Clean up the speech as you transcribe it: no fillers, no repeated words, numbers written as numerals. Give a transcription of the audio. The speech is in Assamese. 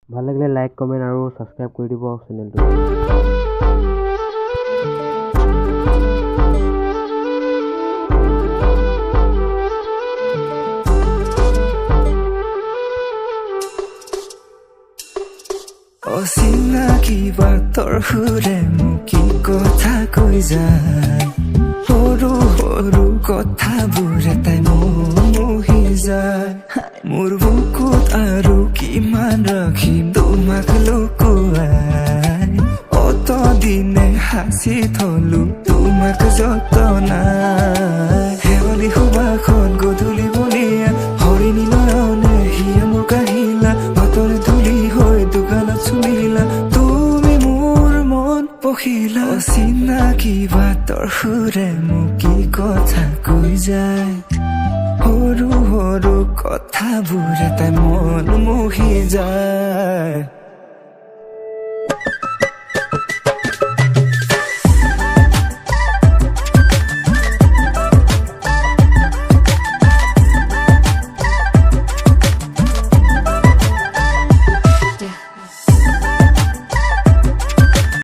ভাল লাগিলে লাইক কমেণ্ট আৰু ছাবস্ক্ৰাইব কৰি দিব চেনেলটো। অচিনাকি বাতৰ সুৰে মোক কি কথা কৈ যায়, সৰু সৰু কথাবোৰে তাই মোহি যায়। মোৰ বুকুত আৰু কিমান ৰাখিম তোমাক লুকুৱাই, অতদিনে সাঁচি থলো তোমাক যতনাই। শেৱালি সুবাসত গধূলি বলিয়া হৰিণী নয়নে হিয়া মোৰ কাহিলা, বাটৰে ধূলি হৈ দোকানত চুলিলা, তুমি মোৰ মন পখিলা। অচিনাকি বাতৰ সুৰে মোক কি কথা কৈ যায়, সৰু সৰু কথাবোৰে তাই মন মোহি যায়।